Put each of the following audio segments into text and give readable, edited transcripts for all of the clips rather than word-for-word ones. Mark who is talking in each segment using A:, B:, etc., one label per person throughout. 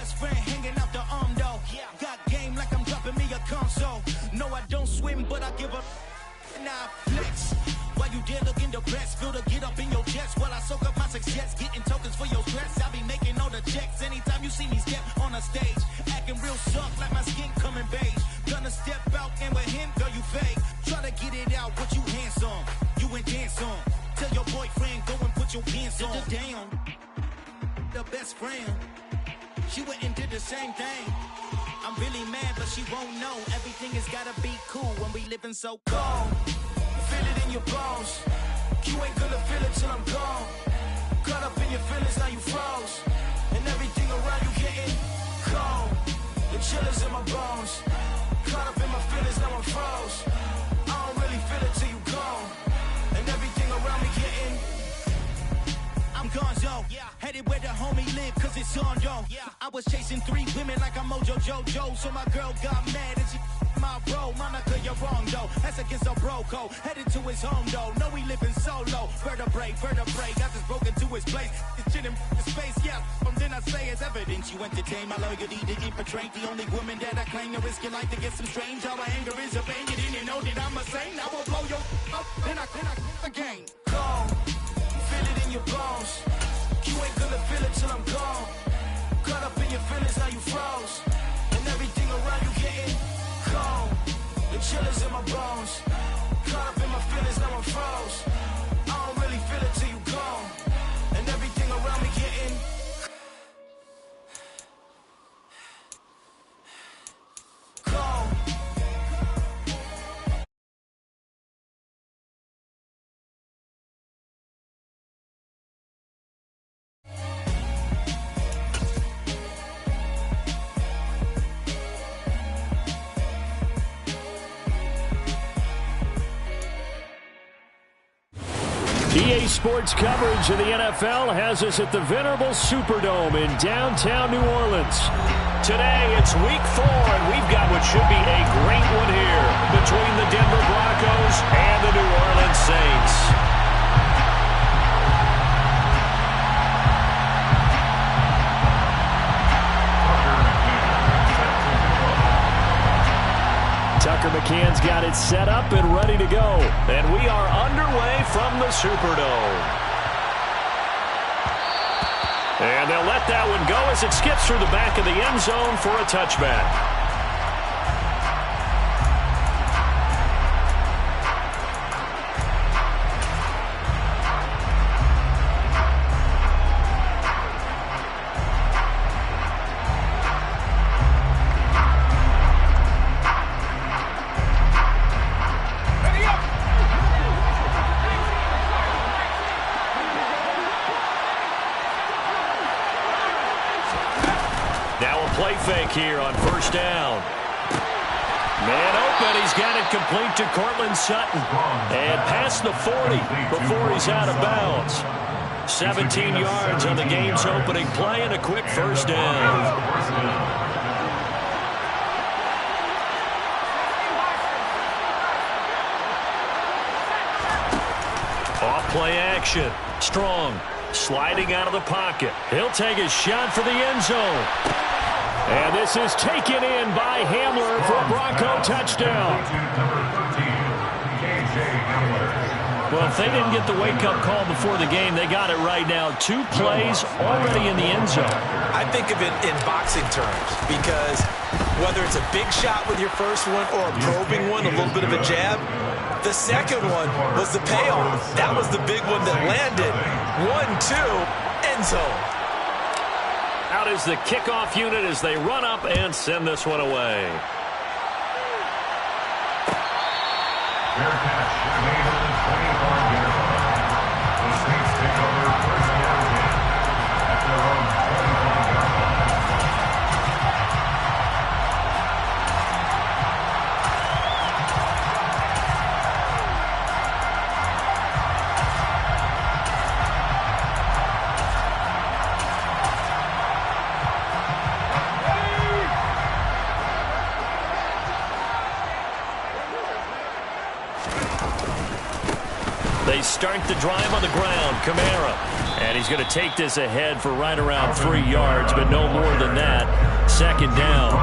A: best friend hanging out the arm though. Got game like I'm dropping me a console. No, I don't swim, but I give a nah flex. While you there looking depressed, feel to get up in your chest while I soak up my success, getting tokens for your stress. I be making all the checks anytime you see me step on a stage, acting real soft like my skin coming beige. Gonna step out and with him, girl, you fake. Try to get it out, but you handsome, you ain't dance on. Tell your boyfriend go and put your pants on. Down, the best friend, she went and did the same thing. I'm really mad, but she won't know. Everything has gotta be cool when we living so cold. Feel it in your bones. You ain't gonna feel it till I'm gone. Caught up in your feelings, now you froze. And everything around you getting cold. The chillers in my bones. Caught up in my feelings, now I'm froze. I don't really feel it till you gone. And everything around me getting I'm gonzo, headed where the homie live, cause it's on, yo. I was chasing 3 women like I'm Mojo Jojo, so my girl got mad and she my bro. Monica, you're wrong, though. That's against a bro code. Headed to his home, though. No, we living solo. Vertebrae. Got this broken to his place. This shit in space, yeah. From then I say it's evidence you entertain my loyalty to infiltrate. The only woman that I claim to risk your life to get some strange. All my anger is a bang. You didn't know that I'm a saint. I will blow your up, then I again. Cold. Feel it in your bones. You ain't gonna feel it till I'm gone. Caught up in your feelings, now you froze. And everything around you getting cold. The chillers in my bones. Caught up in my feelings, now I'm froze. I don't really feel it till you gone. And everything around me getting cold.
B: EA Sports coverage of the NFL has us at the venerable Superdome in downtown New Orleans. Today, it's week 4, and we've got what should be a great one here between the Denver Broncos and the New Orleans Saints. Tucker McCann's got it set up and ready to go. And we are underway from the Superdome. And they'll let that one go as it skips through the back of the end zone for a touchback. Play fake here on first down. Man open, he's got it complete to Cortland Sutton. And past the 40 before he's out of bounds. 17 yards on the game's opening play and a quick first down. Off play action. Strong. Sliding out of the pocket. He'll take his shot for the end zone. And this is taken in by Hamler for a Bronco touchdown. Well, if they didn't get the wake-up call before the game, they got it right now. 2 plays already in the end zone.
C: I think of it in boxing terms because whether it's a big shot with your first one or a probing one, a little bit of a jab, the second one was the payoff. That was the big one that landed. 1-2, end zone.
B: Out is the kickoff unit as they run up and send this one away.
D: Fair catch made on the 25-yard line. The Saints take over first down at their own 25-yard line.
B: They start the drive on the ground. Kamara. And he's going to take this ahead for right around 3 yards, but no more than that. Second down.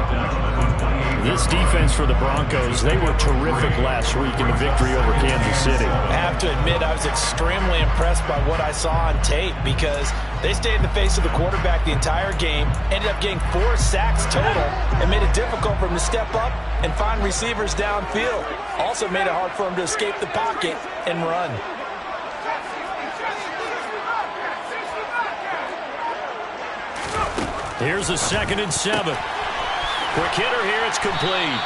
B: This defense for the Broncos, they were terrific last week in the victory over Kansas City.
C: I have to admit, I was extremely impressed by what I saw on tape because they stayed in the face of the quarterback the entire game, ended up getting 4 sacks total, and made it difficult for him to step up and find receivers downfield. Also made it hard for him to escape the pocket and run.
B: Here's a 2nd and 7. Quick hitter here, it's complete.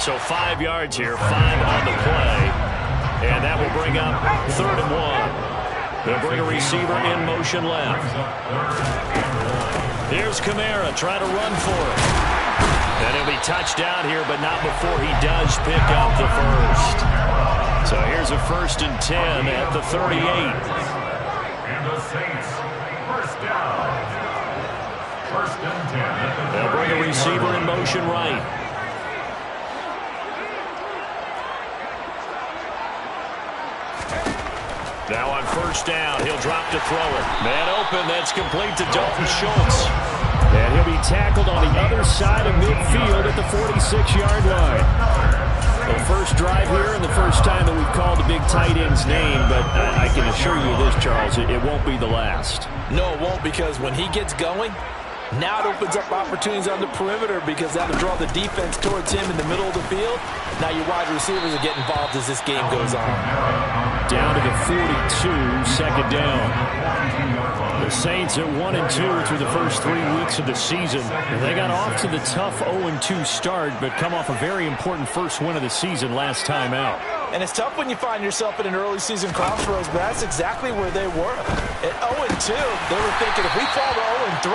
B: So 5 yards here, 5 on the play. And that will bring up 3rd and 1. They'll bring a receiver in motion left. Here's Kamara trying to run for it. And he'll be touched down here, but not before he does pick up the first. So here's a 1st and 10 at the 38.
D: And the Saints, first down. 1st and 10.
B: They'll bring a receiver in motion right. Now on 1st down, he'll drop to throw it. Man open, that's complete to Dalton Schultz. And he'll be tackled on the other side of midfield at the 46-yard line. The first drive here and the first time that we've called the big tight end's name, but I can assure you this, Charles, it won't be the last.
C: No, it won't, because when he gets going, now it opens up opportunities on the perimeter because that'll draw the defense towards him in the middle of the field. Now your wide receivers will get involved as this game goes on.
B: Down to the 42, 2nd down. The Saints at 1-2 through the first 3 weeks of the season. They got off to the tough 0-2 start, but come off a very important first win of the season last time out.
C: And it's tough when you find yourself at an early season crossroads, but that's exactly where they were. At 0-2, they were thinking if we fall to 0-3,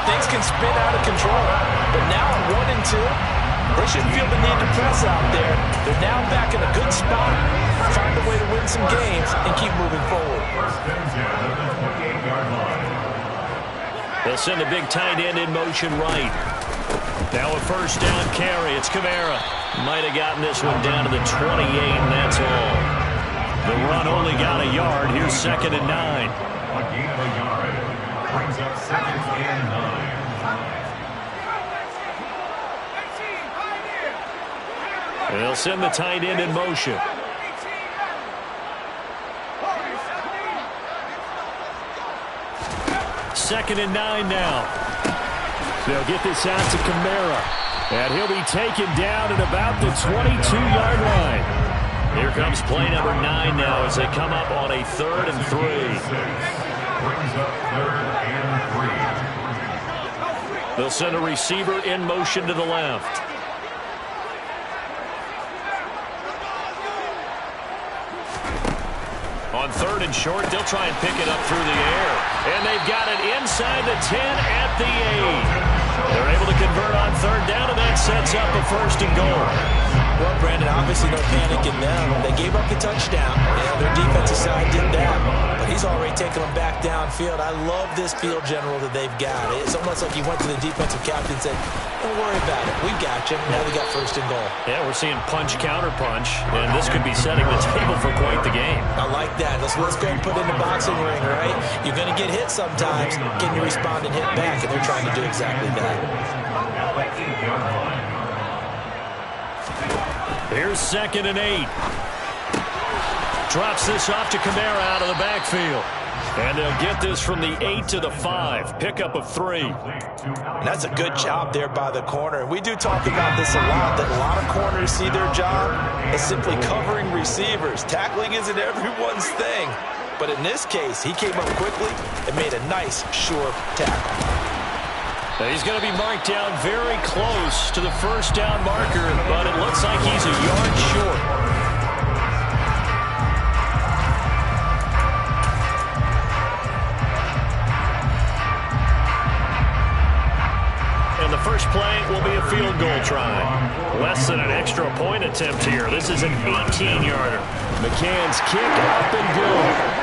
C: things can spin out of control. But now at 1-2, they shouldn't feel the need to press out there. They're now back in a good spot, find a way to win some games, and keep moving forward.
D: 1st and 10 at the 28-yard line.
B: They'll send a big tight end in motion right. Now a 1st down carry. It's Kamara. Might have gotten this one down to the 28, and that's all. The run only got a yard. Here's 2nd and 9.
D: A gain of a yard brings up 2nd and 9.
B: They'll send the tight end in motion. Second and 9 now. They'll get this out to Kamara. And he'll be taken down at about the 22-yard line. Here comes play number 9 now as they come up on a 3rd and 3.
D: Brings up 3rd and 3.
B: They'll send a receiver in motion to the left. On 3rd and short, they'll try and pick it up through the air. And they've got it inside the 10 at the 8. They're able to convert on 3rd down, and that sets up a 1st and goal.
C: Well, Brandon, obviously no panic in them. They gave up the touchdown. Their defensive side did that. But he's already taken them back downfield. I love this field general that they've got. It's almost like he went to the defensive captain and said, don't worry about it. We got you. Now they got 1st and goal.
B: Yeah, we're seeing punch, counter punch, and this could be setting the table for quite the game.
C: I like that. Let's go and put in the boxing ring, right? You're going to get hit sometimes. Can you respond and hit back? And they're trying to do exactly that.
B: Here's 2nd and 8. Drops this off to Kamara out of the backfield. And they'll get this from the 8 to the 5. Pickup of 3.
C: And that's a good job there by the corner. We do talk about this a lot, that a lot of corners see their job as simply covering receivers. Tackling isn't everyone's thing. But in this case, he came up quickly and made a nice, sure tackle.
B: He's going to be marked down very close to the 1st down marker, but it looks like he's a yard short. And the first play will be a field goal try. Less than an extra point attempt here. This is an 18-yarder. McCann's kick up and good.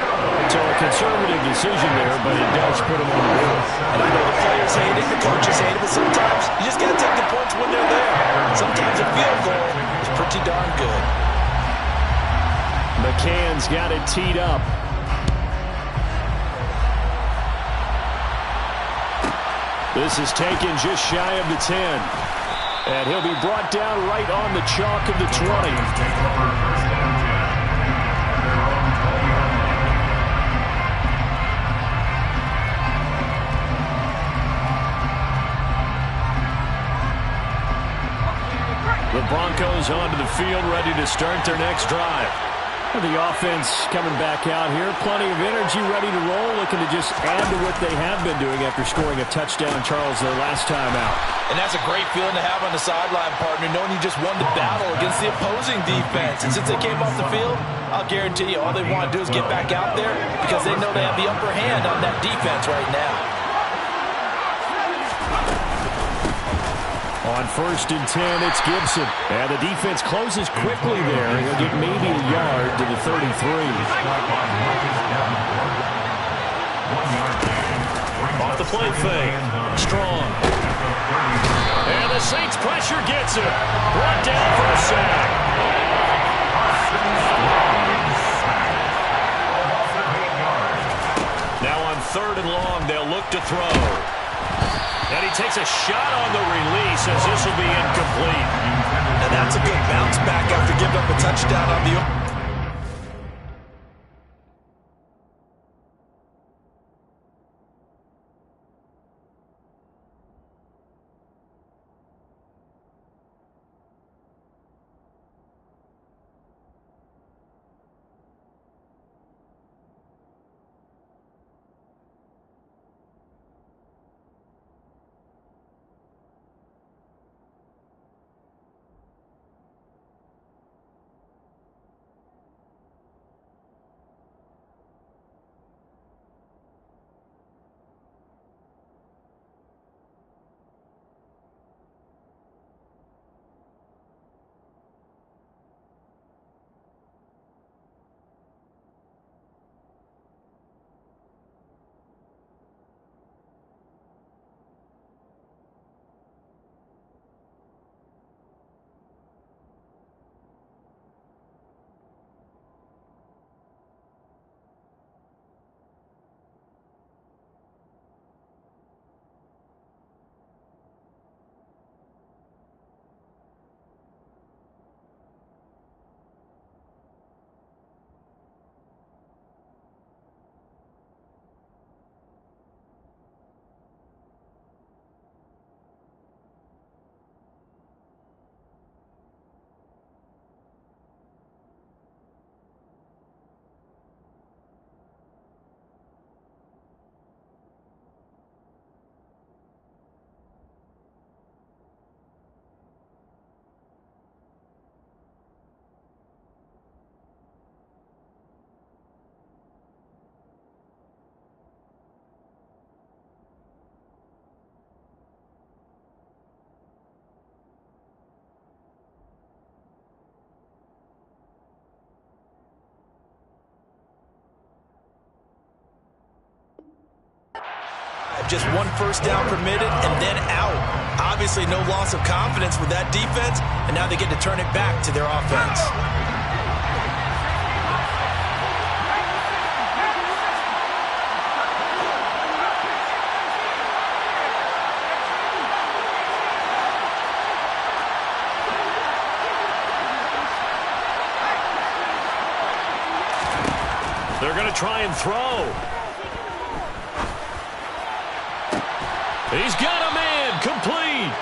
B: So a conservative decision there, but it does put him on the board.
C: And I know the players hate it, the coaches hate it, but sometimes you just got to take the points when they're there. Sometimes a field goal is pretty darn good.
B: McCann's got it teed up. This is taken just shy of the 10. And he'll be brought down right on the chalk of the 20. The Broncos onto the field, ready to start their next drive. The offense coming back out here. Plenty of energy, ready to roll, looking to just add to what they have been doing after scoring a touchdown, Charles, their last time out.
C: And that's a great feeling to have on the sideline, partner, knowing you just won the battle against the opposing defense. And since they came off the field, I'll guarantee you all they want to do is get back out there because they know they have the upper hand on that defense right now.
B: On 1st and 10, it's Gibson. And the defense closes quickly there. He'll get maybe a yard to the 33. Off the play fake. Strong. And the Saints pressure gets him. Brought down for a sack. Now on 3rd and long, they'll look to throw. And he takes a shot on the release as this will be incomplete.
C: And that's a good bounce back after giving up a touchdown on the... Just one first down permitted and then out. Obviously no loss of confidence with that defense, and now they get to turn it back to their offense.
B: They're going to try and throw. He's got a man, complete.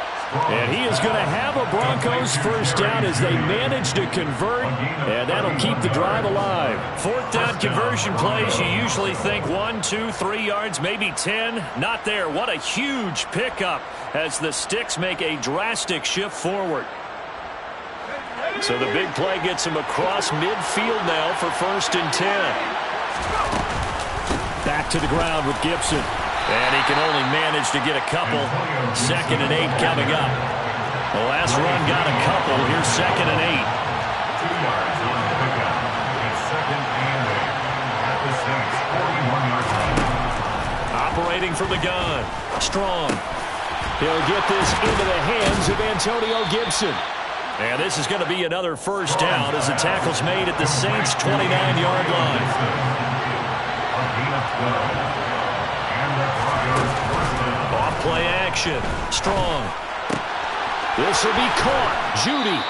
B: And he is going to have a Broncos first down as they manage to convert, and that'll keep the drive alive. 4th down conversion plays, you usually think 1, 2, 3 yards, maybe 10. Not there. What a huge pickup as the Sticks make a drastic shift forward. So the big play gets him across midfield now for 1st and 10. Back to the ground with Gibson. And he can only manage to get a couple. 2nd and 8 coming up. The last run got a couple. Here's 2nd and 8.
D: 2 yards on the pickup. It's 2nd and 8 at the Saints' 41-yard line.
B: Operating from the gun. Strong. He'll get this into the hands of Antonio Gibson. And this is going to be another first down as the tackle's made at the Saints' 29-yard line. Off play action. Strong. This will be caught. Judy.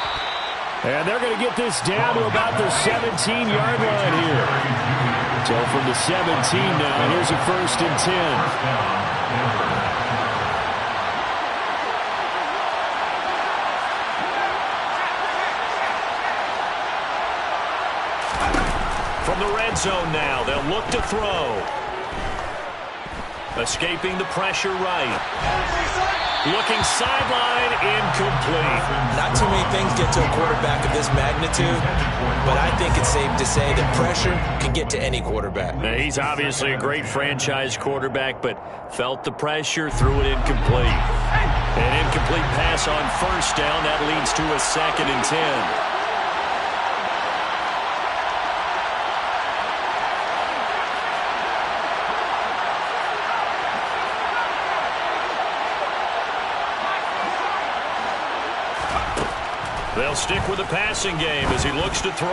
B: And they're going to get this down to about the 17-yard line here. So from the 17 now, here's a 1st and 10. From the red zone now, they'll look to throw. Escaping the pressure right. Looking sideline, incomplete.
C: Not too many things get to a quarterback of this magnitude, but I think it's safe to say that pressure can get to any quarterback.
B: Now, he's obviously a great franchise quarterback, but felt the pressure, threw it incomplete. An incomplete pass on 1st down. That leads to a 2nd and 10. They'll stick with the passing game as he looks to throw.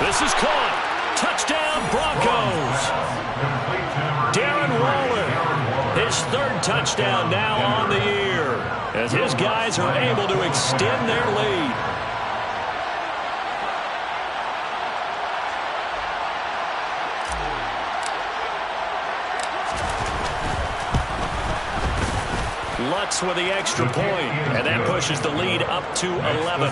B: This is caught. Touchdown, Broncos. Darren Waller, his 3rd touchdown now on the year, as his guys are able to extend their lead. Lutz with the extra point, and that pushes the lead up to 11.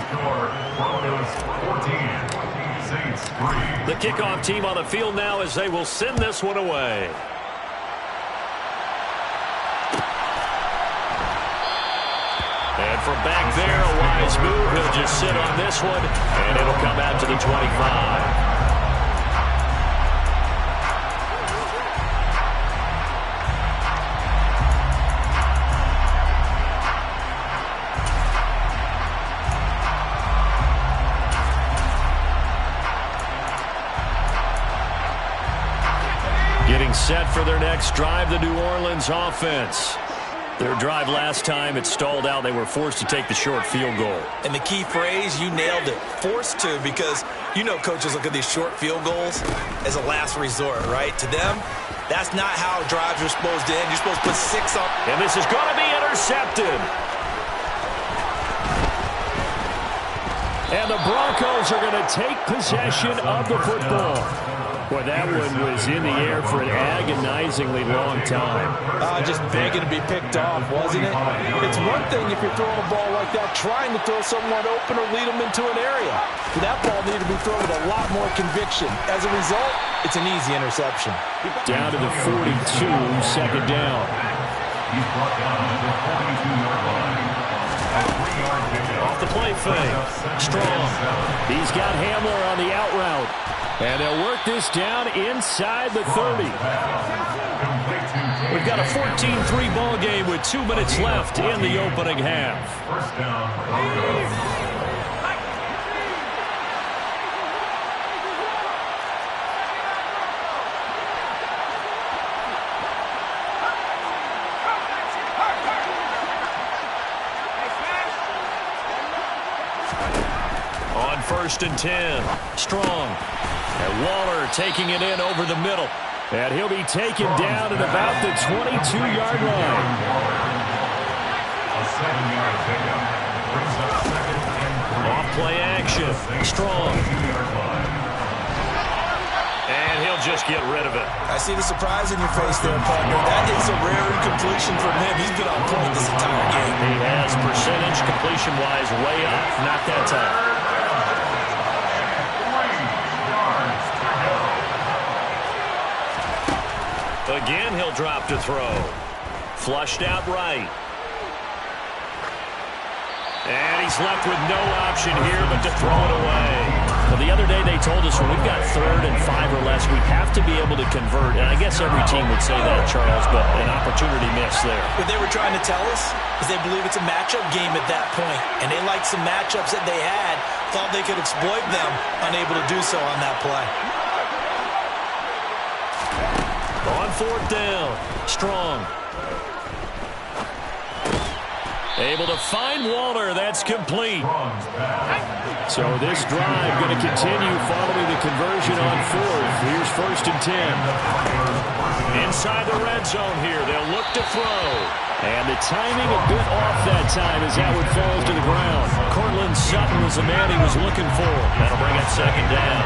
B: The kickoff team on the field now as they will send this one away. And from back there, a wise move. He'll just sit on this one, and it'll come out to the 25. Set for their next drive, the New Orleans offense. Their drive last time, it stalled out. They were forced to take the short field goal.
C: And the key phrase, you nailed it, forced to, because you know coaches look at these short field goals as a last resort, right? To them, that's not how drives are supposed to end. You're supposed to put 6 up.
B: And this is going to be intercepted. And the Broncos are going to take possession of the football. Boy, that one was in the air for an agonizingly long time.
E: Just begging to be picked off, wasn't it? It's one thing if you're throwing a ball like that, trying to throw someone open or lead them into an area. But that ball needed to be thrown with a lot more conviction. As a result, it's an easy interception.
B: Down to the 42, 2nd down.
D: He's brought down at the 42-yard line.
B: Off the play fake. Strong. He's got Hamler on the out route. And they'll work this down inside the 30. We've got a 14-3 ball game with 2 minutes left in the opening half.
D: First down, Broncos.
B: On 1st and 10. Strong. And Waller taking it in over the middle. And he'll be taken down at about the 22-yard line.
D: A 7-yard pickup brings up 2nd and 3.
B: Off play action. Strong. And he'll just get rid of it.
C: I see the surprise in your face there, partner. That is a rare incompletion from him. He's been on point this entire game.
B: He has percentage completion-wise way up. Not that time. Again, he'll drop to throw. Flushed out right. And he's left with no option here but to throw it away. Well, the other day they told us when we've got 3rd and 5 or less, we have to be able to convert. And I guess every team would say that, Charles, but an opportunity missed there.
C: What they were trying to tell us is they believe it's a matchup game at that point. And they liked some matchups that they had, thought they could exploit them, unable to do so on that play.
B: On 4th down, Strong. Able to find Waller. That's complete. So this drive going to continue following the conversion on fourth. Here's 1st and 10. Inside the red zone here. They'll look to throw. And the timing a bit off that time as that one falls to the ground. Cortland Sutton was the man he was looking for. That'll bring up 2nd down.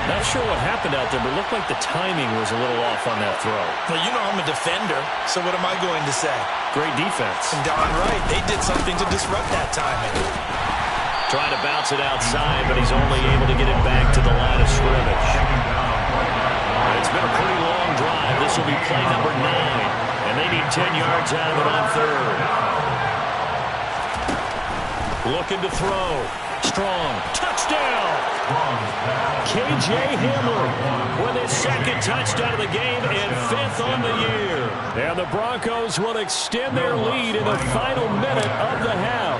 B: Not sure what happened out there, but it looked like the timing was a little off on that throw.
C: Well, you know I'm a defender, so what am I going to say?
B: Great defense.
C: And darn right, they did something to disrupt that timing.
B: Trying to bounce it outside, but he's only able to get it back to the line of scrimmage. It's been a pretty long drive. This will be play number 9, and they need 10 yards out of it on 3rd. Looking to throw. Strong. Touchdown! K.J. Hamler with his 2nd touchdown of the game and 5th on the year. And the Broncos will extend their lead in the final minute of the half.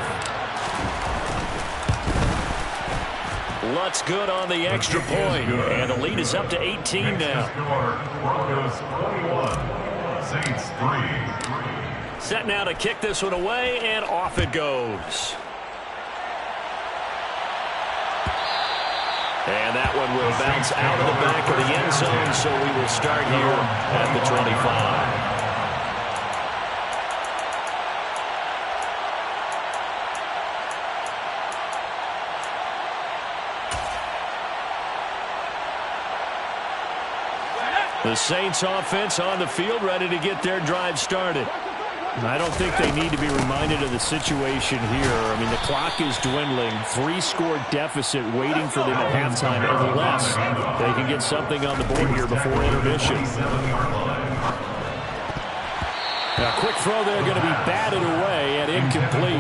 B: Lutz good on the extra point, and the lead is up to 18 now.
D: Broncos 21, Saints 3.
B: Set now to kick this one away, and off it goes. And that one will bounce out of the back of the end zone, so we will start here at the 25. The Saints offense on the field, ready to get their drive started. I don't think they need to be reminded of the situation here. I mean, the clock is dwindling. 3-score deficit waiting for them at halftime unless they can get something on the board here before intermission. Now, quick throw there going to be batted away and incomplete.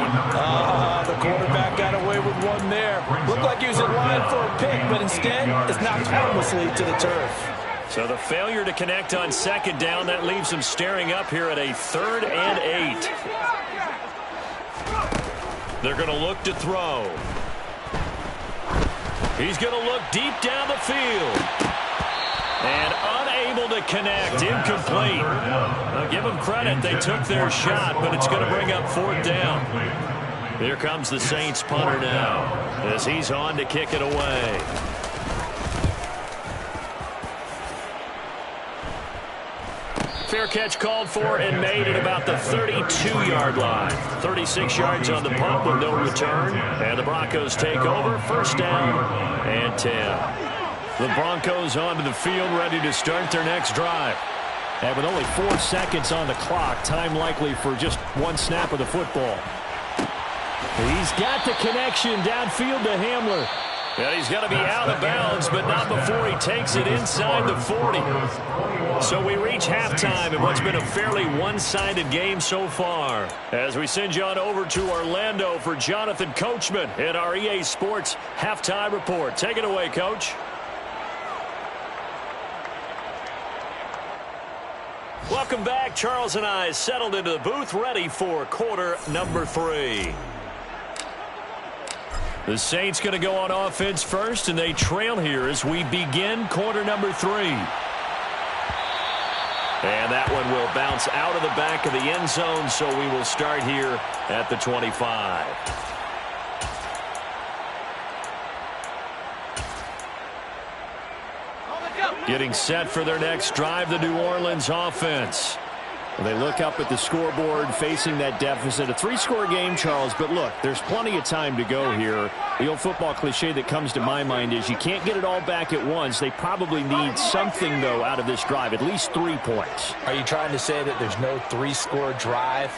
E: The quarterback got away with one there. Looked like he was in line for a pick, but instead it's knocked harmlessly to the turf.
B: So the failure to connect on 2nd down, that leaves them staring up here at a 3rd and 8. They're going to look to throw. He's going to look deep down the field. And unable to connect. Incomplete. Now give them credit. They took their shot, but it's going to bring up 4th down. Here comes the Saints punter now as he's on to kick it away. Fair catch called for and made at about the 32-yard line. 36 yards on the punt with no return. And the Broncos take over. 1st down and 10. The Broncos onto the field, ready to start their next drive. And with only 4 seconds on the clock, time likely for just one snap of the football. He's got the connection downfield to Hamler. And he's going to be out of bounds, but not before he takes it inside the 40. So we reach halftime in what's been a fairly one-sided game so far. As we send you on over to Orlando for Jonathan Coachman in our EA Sports Halftime Report. Take it away, Coach. Welcome back. Charles and I settled into the booth, ready for quarter number 3. The Saints going to go on offense first, and they trail here as we begin quarter number 3. And that one will bounce out of the back of the end zone, so we will start here at the 25. Getting set for their next drive, the New Orleans offense. They look up at the scoreboard facing that deficit. A 3-score game, Charles, but look, there's plenty of time to go here. The old football cliche that comes to my mind is you can't get it all back at once. They probably need something, though, out of this drive, at least 3 points.
E: Are you trying to say that there's no 3-score drive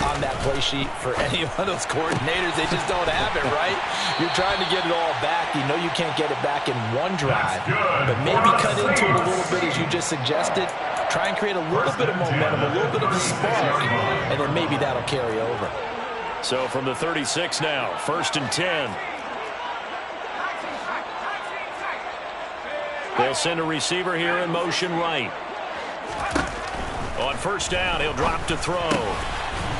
E: on that play sheet for any one of those coordinators? They just don't have it, right? You're trying to get it all back. You know you can't get it back in one drive, but maybe cut into it a little bit as you just suggested. Try and create a little bit of momentum, a little bit of a spark, and then maybe that'll carry over.
B: So from the 36 now, 1st and 10. They'll send a receiver here in motion right. On 1st down, he'll drop to throw.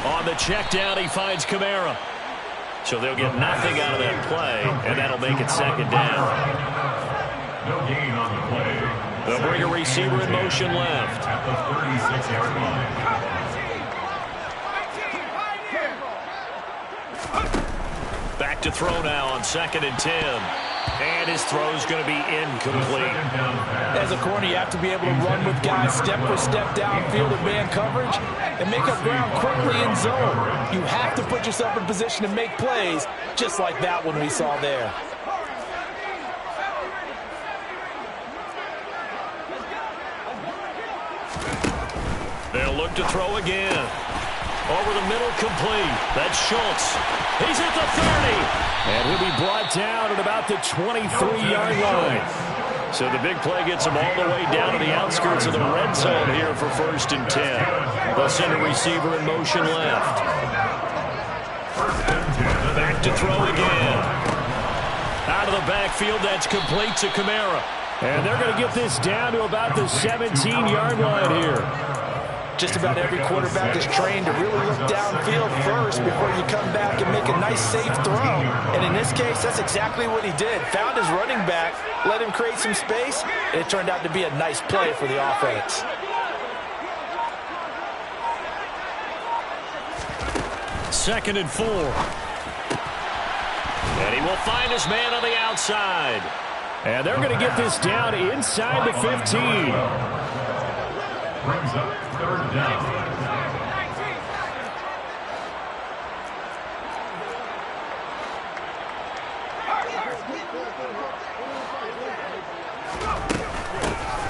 B: On the check down, he finds Kamara. So they'll get nothing out of that play, and that'll make it 2nd down.
D: No gain on the play.
B: They'll bring a receiver in motion left.
D: At the 36-yard line.
B: back to throw now on 2nd and 10. And his throw's going to be incomplete.
E: As a corner, you have to be able to run with guys step for step downfield in man coverage and make up ground quickly in zone. You have to put yourself in position to make plays, just like that one we saw there.
B: They'll look to throw again. Over the middle, complete. That's Schultz. He's at the 30. And he'll be brought down at about the 23-yard line. So the big play gets him all the way down to the outskirts of the red zone here for 1st and 10. They'll send a receiver in motion left. Back to throw again. Out of the backfield, that's complete to Kamara. And they're going to get this down to about the 17-yard line here.
E: Just about every quarterback is trained to really look downfield first before you come back and make a nice, safe throw. And in this case, that's exactly what he did. Found his running back, let him create some space, and it turned out to be a nice play for the offense.
B: Second and 4. And he will find his man on the outside. And they're going to get this down inside the 15.
D: Brings up 3rd down.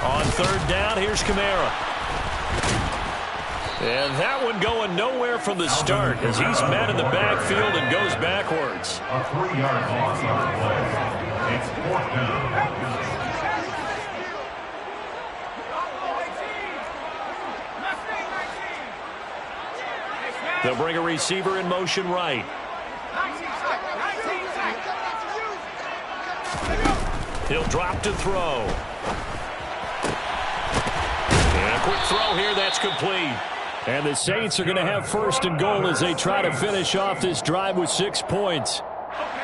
B: On 3rd down, here's Kamara. And that one going nowhere from the start as he's met in the backfield and goes backwards.
D: A 3-yard loss on the play. It's 4th down.
B: They'll bring a receiver in motion right. He'll drop to throw. And a quick throw here, that's complete. And the Saints are going to have 1st and goal as they try to finish off this drive with 6 points.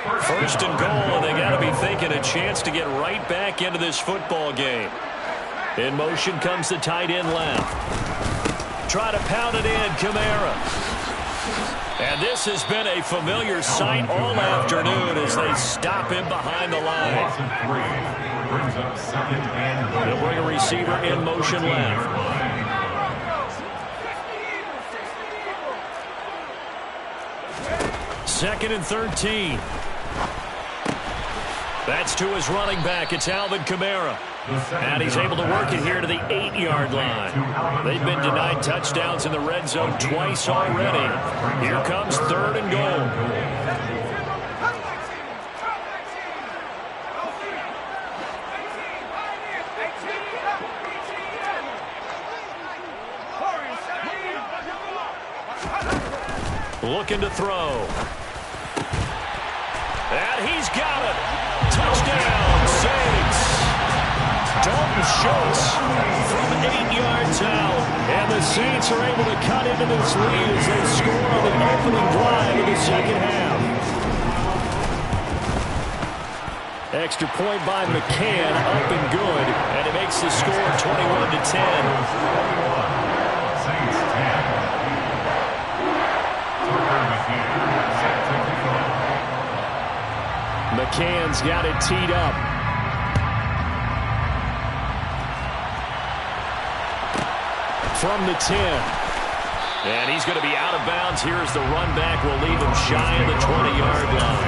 B: 1st and goal, and they got to be thinking a chance to get right back into this football game. In motion comes the tight end left. Try to pound it in, Kamara. And this has been a familiar sight all afternoon as they stop him behind the line. They'll bring a receiver in motion left. 2nd and 13. That's to his running back. It's Alvin Kamara. And he's able to work it here to the 8-yard line. They've been denied touchdowns in the red zone twice already. Here comes 3rd and goal. Looking to throw. And he's got it. Touchdown, Saints. Dalton Schultz from 8 yards out. And the Saints are able to cut into this lead as they score on the opening drive of the 2nd half. Extra point by McCann, up and good. And it makes the score 21-10.
D: Saints 10.
B: McCann's got it teed up. From the 10. And he's going to be out of bounds here as the run back will leave him shy of the 20-yard line.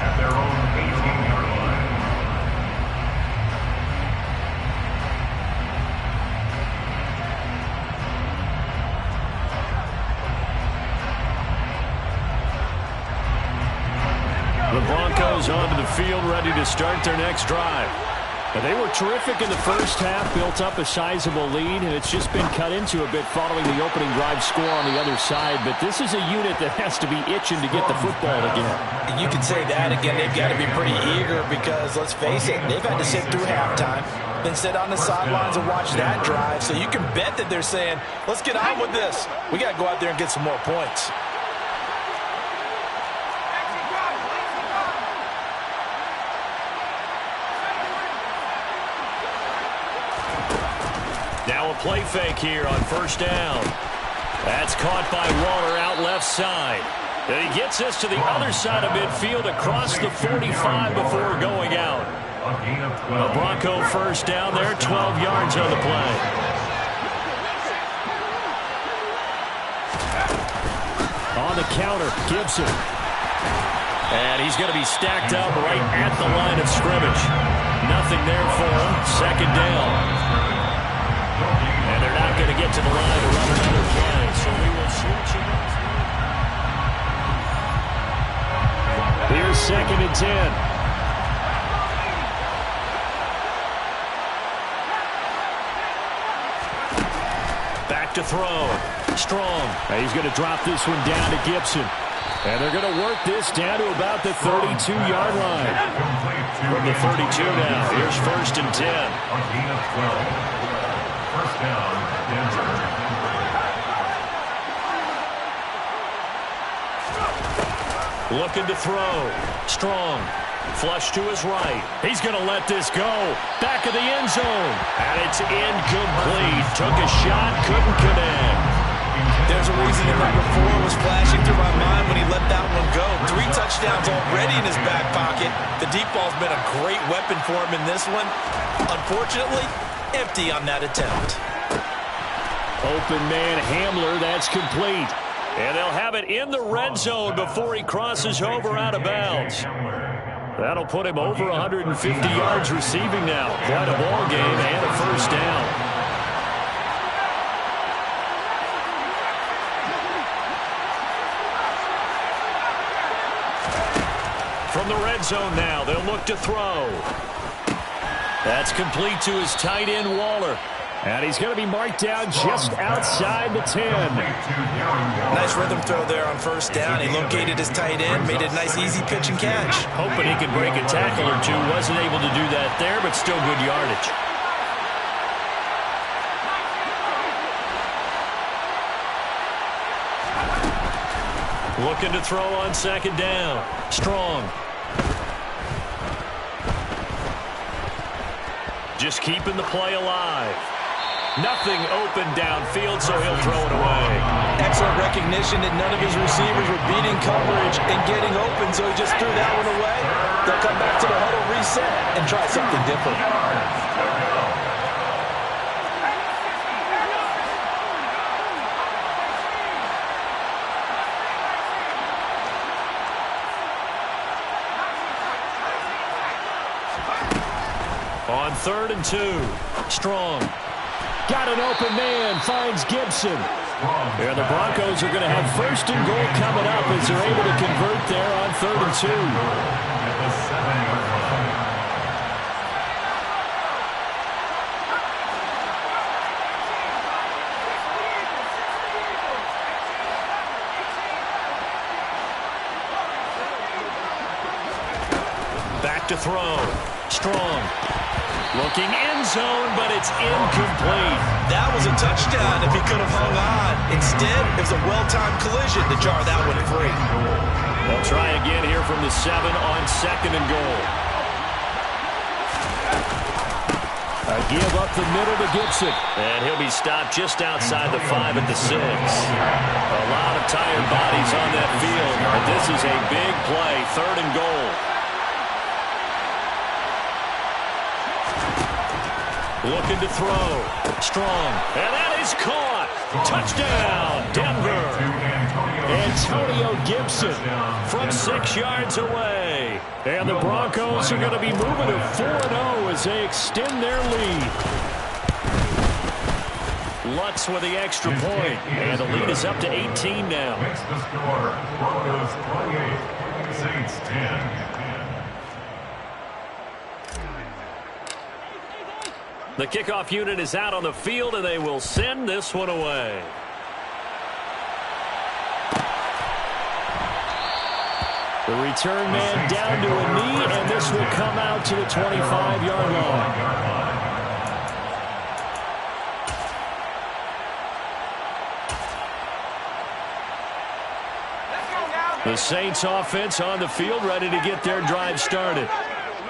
D: At their own 18-yard line.
B: The Broncos onto the field ready to start their next drive. They were terrific in the first half, built up a sizable lead, and it's just been cut into a bit following the opening drive score on the other side. But this is a unit that has to be itching to get the football again.
E: You could say that again. They've got to be pretty eager because, let's face it, they've had to sit through halftime, then sit on the sidelines and watch that drive. So you can bet that they're saying, let's get on with this. We got to go out there and get some more points.
B: Now a play fake here on 1st down. That's caught by Waller out left side. And he gets this to the other side of midfield across the 45 before going out. A Bronco first down there, 12 yards on the play. On the counter, Gibson. And he's going to be stacked up right at the line of scrimmage. Nothing there for him. Second down. And they're not going to get to the line to run another play. So we will switch it. Here's 2nd and 10. Back to throw. Strong. He's going to drop this one down to Gibson. And they're going to work this down to about the 32-yard line. From the 32 now, here's 1st and 10.
D: First down, Denver.
B: Looking to throw. Strong. Flush to his right. He's going to let this go. Back of the end zone. And it's incomplete. Took a shot, couldn't connect.
C: There's a reason that number 4 was flashing through my mind when he let that one go. 3 touchdowns already in his back pocket. The deep ball's been a great weapon for him in this one. Unfortunately, empty on that attempt.
B: Open man Hamler, that's complete. And they'll have it in the red zone before he crosses over out of bounds. That'll put him over 150 yards receiving now. Quite a ball game and a first down. From the red zone now, they'll look to throw. That's complete to his tight end, Waller. And he's going to be marked down just outside the 10.
C: Nice rhythm throw there on first down. He located his tight end, made it a nice easy pitch and catch.
B: Hoping he could break a tackle or two. Wasn't able to do that there, but still good yardage. Looking to throw on 2nd down. Strong. Just keeping the play alive. Nothing open downfield, so he'll throw it away.
C: Excellent recognition that none of his receivers were beating coverage and getting open, so he just threw that one away. They'll come back to the huddle reset and try something different.
B: On 3rd and 2. Strong. Got an open man. Finds Gibson. And the Broncos are going to have 1st and goal coming up as they're able to convert there on 3rd and 2.
D: At the 7-yard line.
B: Back to throw. Strong. Looking end zone, but it's incomplete.
C: That was a touchdown if he could have hung on. Instead, it was a well-timed collision to jar that one free.
B: They'll try again here from the 7 on 2nd and goal. A give up the middle to Gibson. And he'll be stopped just outside the 5 at the 6. A lot of tired bodies on that field. But this is a big play, 3rd and goal. Looking to throw. Strong. And that is caught. Touchdown, Denver. Antonio Gibson from 6 yards away. And the Broncos are going to be moving to 4-0 as they extend their lead. Lutz with the extra point. And the lead is up to 18 now.
D: Makes the score. Broncos 28. Saints 10.
B: The kickoff unit is out on the field, and they will send this one away. The return man down to a knee, and this will come out to the 25-yard line. The Saints offense on the field, ready to get their drive started.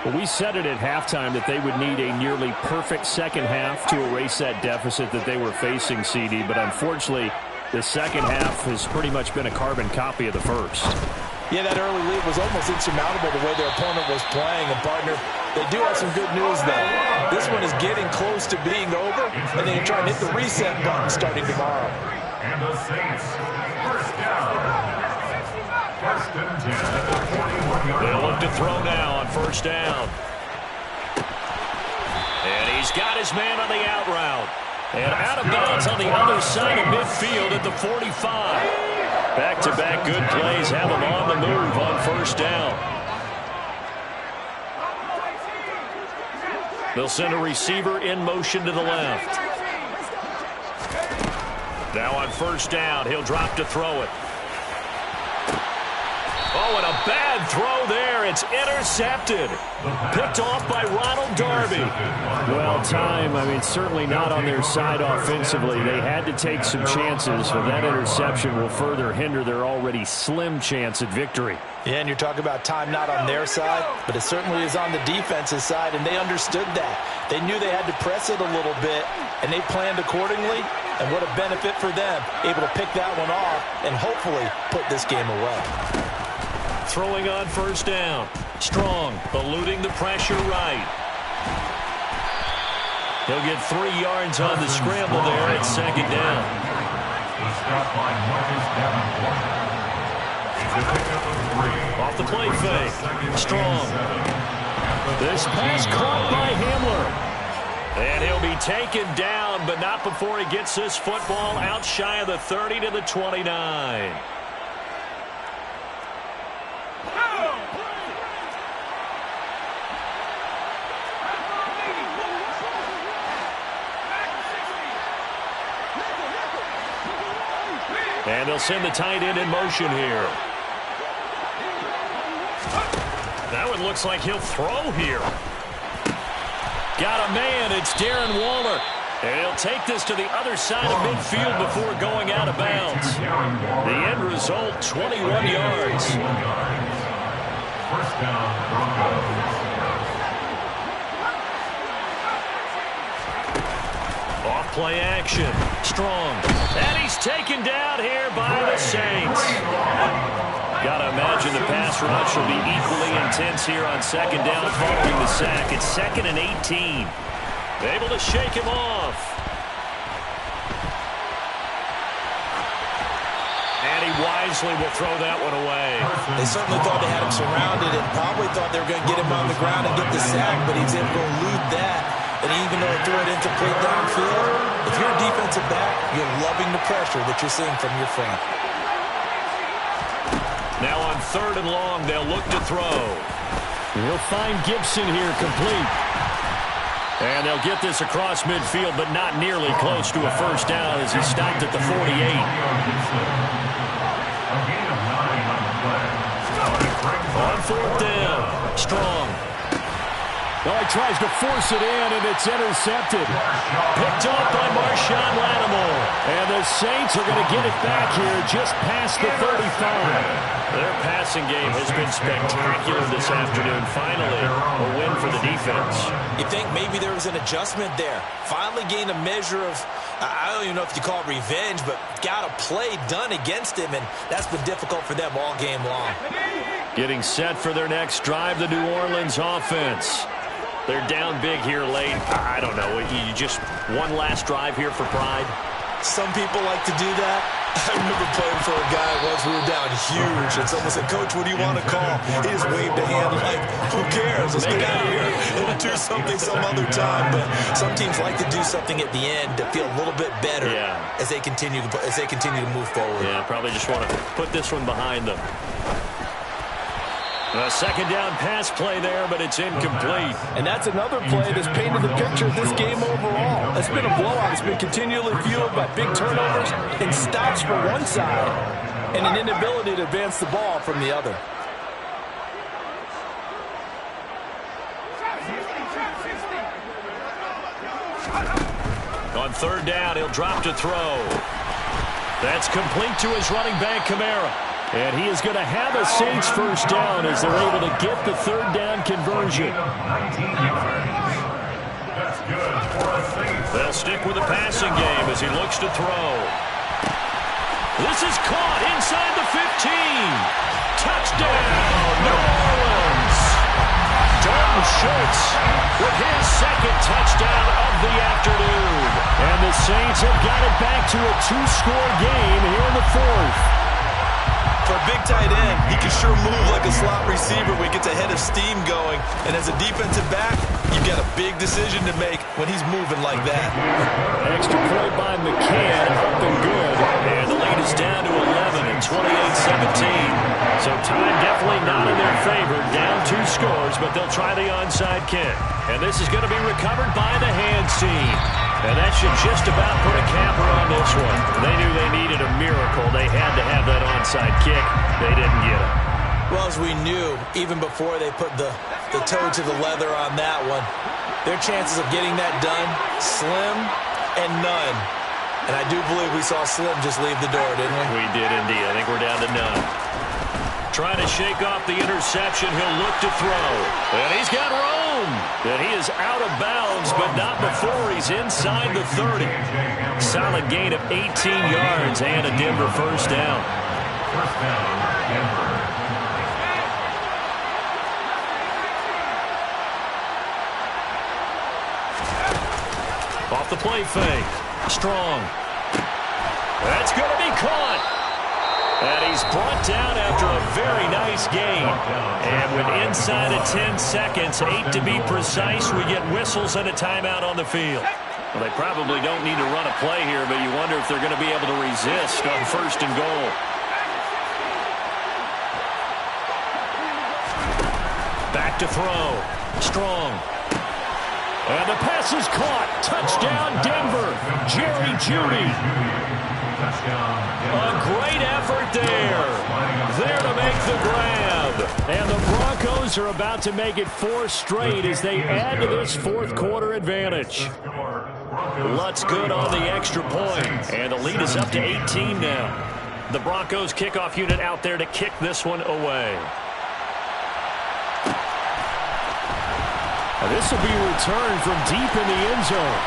B: Well, we said it at halftime that they would need a nearly perfect second half to erase that deficit that they were facing, CD. But unfortunately, The second half has pretty much been a carbon copy of the first.
E: Yeah, that early lead was almost insurmountable the way their opponent was playing. And, partner, they do have some good news, though. This one is getting close to being over, and they try and hit the reset button starting tomorrow.
D: And the Saints, first down. First and 10 at the 41-yard line.
B: They'll look to throw now on first down. And he's got his man on the out route. And out of bounds on the other side of midfield at the 45. Back-to-back good plays have him on the move on first down. They'll send a receiver in motion to the left. Now on first down, he'll drop to throw it. Oh, and a bad throw there. It's intercepted. Picked off by Ronald Darby. Well, certainly not on their side offensively. They had to take some chances, but that interception will further hinder their already slim chance at victory.
E: Yeah, and you're talking about time not on their side, but it certainly is on the defensive side, and they understood that. They knew they had to press it a little bit, and they planned accordingly, and what a benefit for them, able to pick that one off and hopefully put this game away.
B: Throwing on first down. Strong, eluding the pressure right. He'll get 3 yards on the scramble there at second down. Off the play fake. Strong. This pass caught by Hamler. And he'll be taken down, but not before he gets this football out shy of the 30 to the 29. And they'll send the tight end in motion here. That one looks like he'll throw here. Got a man. It's Darren Waller. And he'll take this to the other side of midfield before going out of bounds. The end result, 21 yards.
D: First down, Broncos.
B: Off-play action. Strong. And he's taken down here by the Saints. Got to imagine the pass rush will be equally intense here on second down following the sack. It's 2nd and 18. Able to shake him off. And he wisely will throw that one away.
C: They certainly thought they had him surrounded and probably thought they were going to get him on the ground and get the sack, but he's able to elude that. And even though he threw it incomplete downfield, if you're a defensive back, you're loving the pressure that you're seeing from your front.
B: Now on 3rd and long, they'll look to throw. He'll find Gibson here complete. And they'll get this across midfield, but not nearly close to a first down as he stopped at the 48. On 4th down, Strong. Well, he tries to force it in, and it's intercepted. Picked off by Marshawn Lattimore. And the Saints are going to get it back here just past the 35. Their passing game has been spectacular this afternoon. Finally, a win for the defense.
C: You think maybe there was an adjustment there. Finally gained a measure of, I don't even know if you call it revenge, but got a play done against him, and that's been difficult for them all game long.
B: Getting set for their next drive, the New Orleans offense. They're down big here late. I don't know. You just one last drive here for pride?
C: Some people like to do that. I remember playing for a guy once. We were down huge, and someone said, "Coach, what do you want to call?" He just waved a hand like, "Who cares? Let's get out of here and do something some other time." But some teams like to do something at the end to feel a little bit better as they continue to move forward.
B: Yeah, probably just want to put this one behind them. A second down pass play there, but it's incomplete.
E: And that's another play that's painted the picture of this game overall. It's been a blowout. It's been continually fueled by big turnovers and stops for one side and an inability to advance the ball from the other.
B: On 3rd down, he'll drop to throw. That's complete to his running back, Kamara. And he is going to have a Saints first down as they're able to get the 3rd down conversion. They'll stick with the passing game as he looks to throw. This is caught inside the 15. Touchdown, New Orleans. Dalton Schultz with his second touchdown of the afternoon. And the Saints have got it back to a 2-score game here in the fourth.
C: For a big tight end, he can sure move like a slot receiver when he gets a head of steam going. And as a defensive back, you've got a big decision to make when he's moving like that.
B: Extra point by McCann, up and good. And the lead is down to 11 at 28-17. So time definitely not in their favor. Down 2 scores, but they'll try the onside kick. And this is going to be recovered by the hands team. And that should just about put a capper on this one. They knew they needed a miracle. They had to have that onside kick. They didn't get it.
C: Well, as we knew, even before they put the toe to the leather on that one, their chances of getting that done, slim and none. And I do believe we saw Slim just leave the door, didn't we?
B: We did indeed. I think we're down to none. Trying to shake off the interception. He'll look to throw. And he's got room. And he is out of bounds, but not before he's inside the 30. Solid gain of 18 yards and a Denver first down.
D: First down, Denver.
B: Off the play fake. Strong. That's going to be caught. And he's brought down after a very nice gain. And with inside of 10 seconds, 8 to be precise, we get whistles and a timeout on the field. Well, they probably don't need to run a play here, but you wonder if they're going to be able to resist on first and goal. Back to throw. Strong. And the pass is caught. Touchdown, Denver. Jerry Jeudy. A great effort there. There to make the grab. And the Broncos are about to make it 4 straight as they add to this fourth quarter advantage. Lutz good on the extra point. And the lead is up to 18 now. The Broncos kickoff unit out there to kick this one away. This will be returned from deep in the end zone.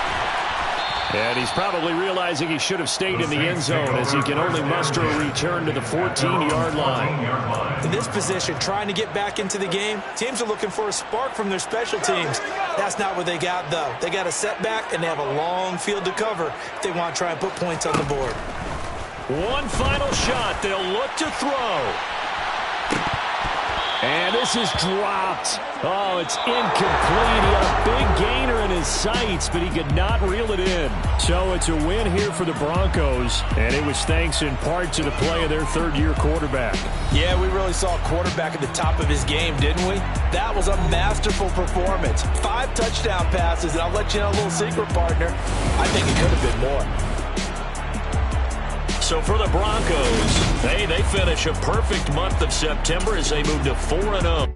B: And he's probably realizing he should have stayed in the end zone as he can only muster a return to the 14-yard line.
C: In this position, trying to get back into the game, teams are looking for a spark from their special teams. That's not what they got, though. They got a setback, and they have a long field to cover if they want to try and put points on the board.
B: One final shot. They'll look to throw. And this is dropped. Oh, it's incomplete. He had a big gainer in his sights, but he could not reel it in. So it's a win here for the Broncos, and it was thanks in part to the play of their third-year quarterback.
C: Yeah, we really saw a quarterback at the top of his game, didn't we? That was a masterful performance. 5 touchdown passes, and I'll let you know a little secret, partner. I think it could have been more.
B: So for the Broncos, they finish a perfect month of September as they move to 4-0.